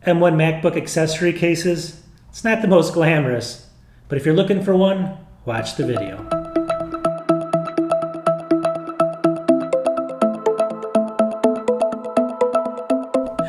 M1 MacBook accessory cases. It's not the most glamorous, but if you're looking for one, watch the video.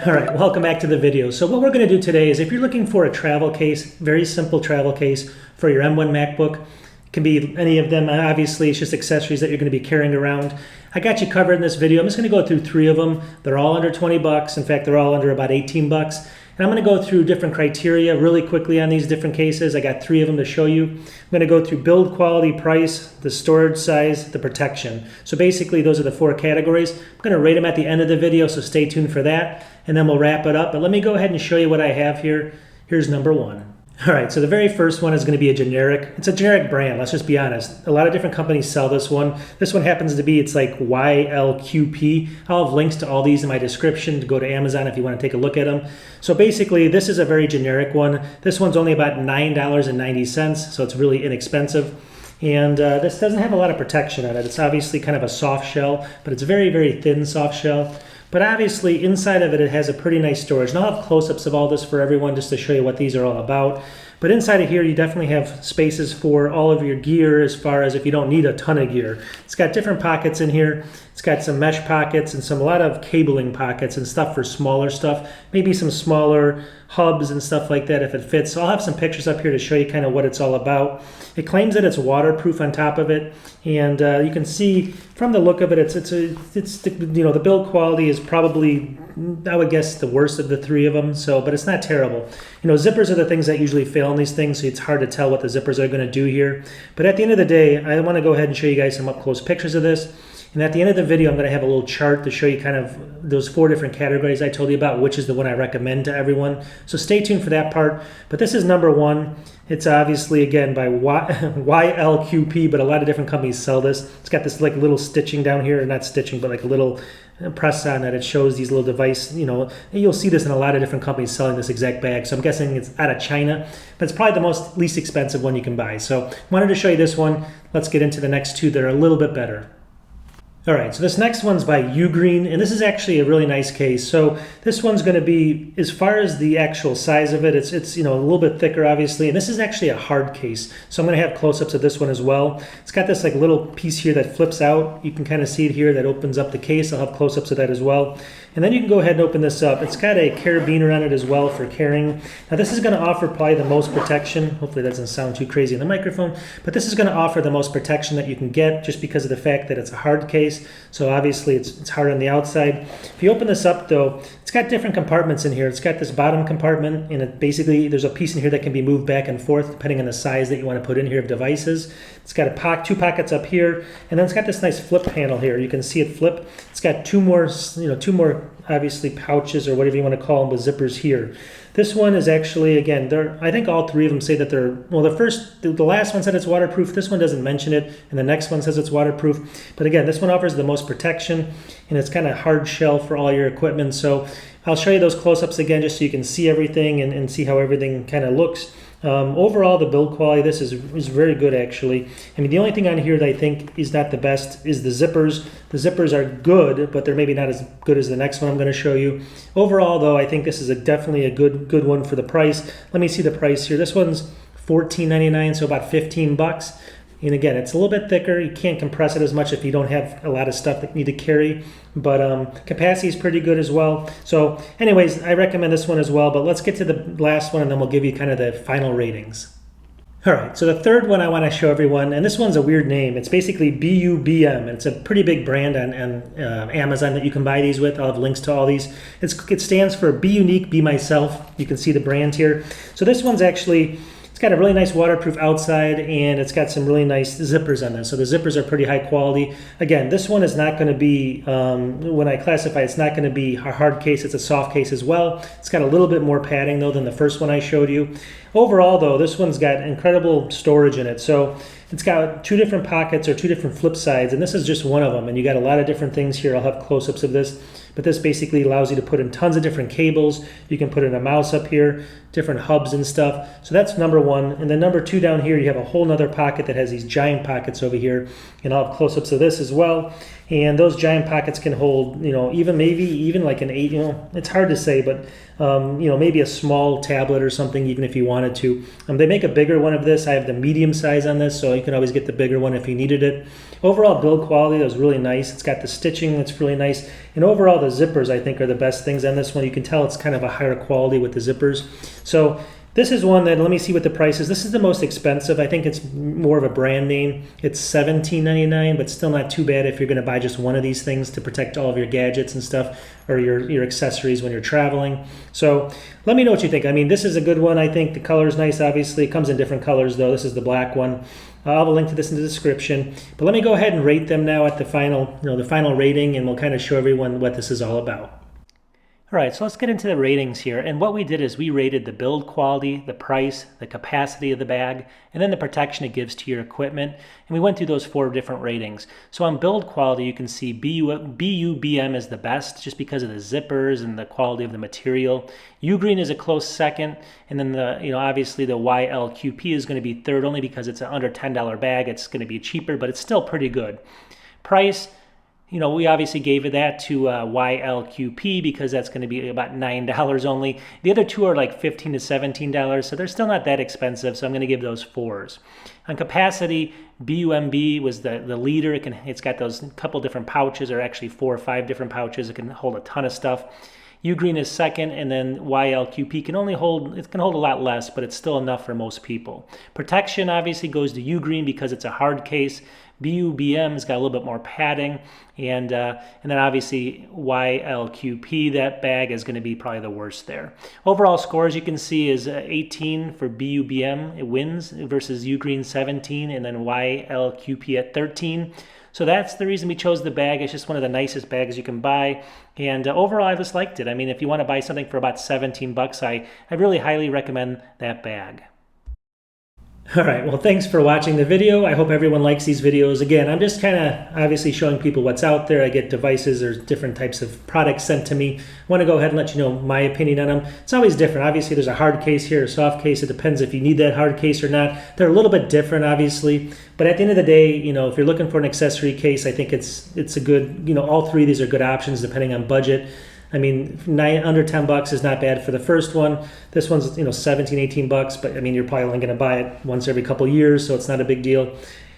Alright, welcome back to the video. So what we're going to do today is if you're looking for a travel case, very simple travel case for your M1 MacBook, it can be any of them, obviously it's just accessories that you're going to be carrying around. I got you covered in this video. I'm just going to go through 3 of them. They're all under 20 bucks. In fact, they're all under about 18 bucks. And I'm going to go through different criteria really quickly on these different cases. I got 3 of them to show you. I'm going to go through build quality, price, the storage size, the protection. So basically those are the 4 categories. I'm going to rate them at the end of the video, so stay tuned for that. And then we'll wrap it up. But let me go ahead and show you what I have here. Here's number 1. All right, so the very first one is going to be a generic. It's a generic brand, let's just be honest. A lot of different companies sell this one. This one happens to be, it's like YLQP. I'll have links to all these in my description to go to Amazon if you want to take a look at them. So basically, this is a very generic one. This one's only about $9.90, so it's really inexpensive. And this doesn't have a lot of protection on it. It's obviously kind of a soft shell, but it's very, very thin soft shell. But obviously inside of it, it has a pretty nice storage. And I'll have close-ups of all this for everyone just to show you what these are all about. But inside of here, you definitely have spaces for all of your gear as far as if you don't need a ton of gear. It's got different pockets in here. It's got some mesh pockets and a lot of cabling pockets and stuff for smaller stuff. Maybe some smaller hubs and stuff like that if it fits. So I'll have some pictures up here to show you kind of what it's all about. It claims that it's waterproof on top of it, and you can see from the look of it, the build quality is probably, I would guess, the worst of the 3 of them. So, but it's not terrible. Zippers are the things that usually fail in these things, so it's hard to tell what the zippers are going to do here. But at the end of the day, I want to go ahead and show you guys some up close pictures of this. And at the end of the video, I'm going to have a little chart to show you kind of those 4 different categories I told you about, which is the one I recommend to everyone. So stay tuned for that part. But this is number 1. It's obviously, again, by YLQP, but a lot of different companies sell this. It's got this like little stitching down here, or not stitching, but like a little press on that. It shows these little device, you'll see this in a lot of different companies selling this exact bag. So I'm guessing it's out of China, but it's probably the least expensive one you can buy. So wanted to show you this one. Let's get into the next 2 that are a little bit better. All right, so this next one's by UGreen, and this is actually a really nice case. So this one's going to be, as far as the actual size of it, it's a little bit thicker, obviously, and this is actually a hard case. So I'm going to have close-ups of this one as well. It's got this like little piece here that flips out. You can kind of see it here that opens up the case. I'll have close-ups of that as well. And then you can go ahead and open this up. It's got a carabiner on it as well for carrying. Now this is going to offer probably the most protection. Hopefully that doesn't sound too crazy in the microphone, but this is going to offer the most protection that you can get just because of the fact that it's a hard case. So obviously it's hard on the outside. If you open this up though, it's got different compartments in here. It's got this bottom compartment, and it basically, there's a piece in here that can be moved back and forth depending on the size that you want to put in here of devices. It's got 2 pockets up here, and then it's got this nice flip panel here. You can see it flip. It's got two more obviously pouches or whatever you want to call them with zippers here. This one is actually, again, I think all 3 of them say that they're, well, the last one said it's waterproof. This one doesn't mention it, and the next one says it's waterproof. But again, this one offers the most protection, and it's kind of hard shell for all your equipment. So I'll show you those close-ups again just so you can see everything and see how everything kind of looks. Overall, the build quality, this is very good actually. I mean, the only thing on here that I think is not the best is the zippers. The zippers are good, but they're maybe not as good as the next one I'm going to show you. Overall, though, I think this is definitely a good one for the price. Let me see the price here. This one's $14.99, so about 15 bucks. And again, it's a little bit thicker. You can't compress it as much if you don't have a lot of stuff that you need to carry. But capacity is pretty good as well. So anyways, I recommend this one as well. But let's get to the last one, and then we'll give you kind of the final ratings. All right, so the third one I want to show everyone, and this one's a weird name. It's basically BUBM. It's a pretty big brand on Amazon that you can buy these with. I'll have links to all these. It stands for Be Unique, Be Myself. You can see the brand here. So this one's actually, it's got a really nice waterproof outside, and it's got some really nice zippers on this. So the zippers are pretty high quality. Again, this one is not going to be, when I classify, it's not going to be a hard case. It's a soft case as well. It's got a little bit more padding, though, than the first one I showed you. Overall, though, this one's got incredible storage in it. So it's got two different pockets or two different flip sides, and this is just one of them. And you got a lot of different things here. I'll have close-ups of this, but this basically allows you to put in tons of different cables. You can put in a mouse up here, different hubs and stuff. So that's number one. And then number two down here, you have a whole nother pocket that has these giant pockets over here, and I'll have close-ups of this as well. And those giant pockets can hold, even like an 8, it's hard to say, but maybe a small tablet or something, even if you wanted to. They make a bigger one of this. I have the medium size on this, so you can always get the bigger one if you needed it. Overall build quality was really nice. It's got the stitching that's really nice. And overall the zippers, I think, are the best things on this one. You can tell it's kind of a higher quality with the zippers. So this is one that, let me see what the price is. This is the most expensive. I think it's more of a brand name. It's $17.99, but still not too bad if you're going to buy just one of these things to protect all of your gadgets and stuff, or your accessories when you're traveling. So let me know what you think. I mean, this is a good one. I think the color is nice, obviously. It comes in different colors, though. This is the black one. I'll have a link to this in the description. But let me go ahead and rate them now at the final rating, and we'll kind of show everyone what this is all about. All right, so let's get into the ratings here. And what we did is we rated the build quality, the price, the capacity of the bag, and then the protection it gives to your equipment. And we went through those 4 different ratings. So on build quality, you can see BUBM is the best just because of the zippers and the quality of the material. UGreen is a close second. And then obviously the YLQP is going to be third only because it's an under $10 bag. It's going to be cheaper, but it's still pretty good. Price, we obviously gave it that to YLQP because that's going to be about $9 only. The other two are like $15 to $17, so they're still not that expensive, so I'm going to give those 4s. On capacity, BUMB was the leader. It's got those couple different pouches, or actually 4 or 5 different pouches. It can hold a ton of stuff. UGreen is second, and then YLQP can hold a lot less, but it's still enough for most people. Protection obviously goes to UGreen because it's a hard case. BUBM's got a little bit more padding, and then obviously YLQP, that bag is going to be probably the worst there. Overall scores you can see is 18 for BUBM, it wins, versus UGreen 17, and then YLQP at 13. So that's the reason we chose the bag. It's just one of the nicest bags you can buy. And overall, I just liked it. I mean, if you want to buy something for about 17 bucks, I really highly recommend that bag. All right, well, thanks for watching the video. I hope everyone likes these videos. Again, I'm just kind of obviously showing people what's out there. I get devices or different types of products sent to me. I want to go ahead and let you know my opinion on them. It's always different. Obviously, there's a hard case here, a soft case. It depends if you need that hard case or not. They're a little bit different, obviously. But at the end of the day, if you're looking for an accessory case, I think it's a good, all 3 of these are good options depending on budget. I mean, under 10 bucks is not bad for the first one. This one's 17, 18 bucks, but I mean, you're probably only going to buy it once every couple years, so it's not a big deal.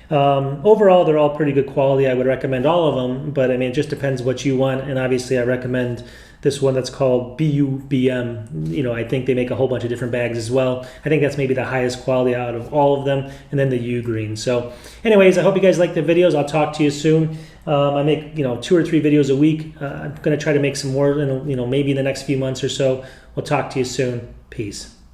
Overall, they're all pretty good quality. I would recommend all of them, but I mean, it just depends what you want. And obviously, I recommend this one that's called BUBM. I think they make a whole bunch of different bags as well. I think that's maybe the highest quality out of all of them, and then the UGreen. So anyways, I hope you guys like the videos. I'll talk to you soon. I make 2 or 3 videos a week. I'm going to try to make some more, maybe in the next few months or so. We'll talk to you soon. Peace.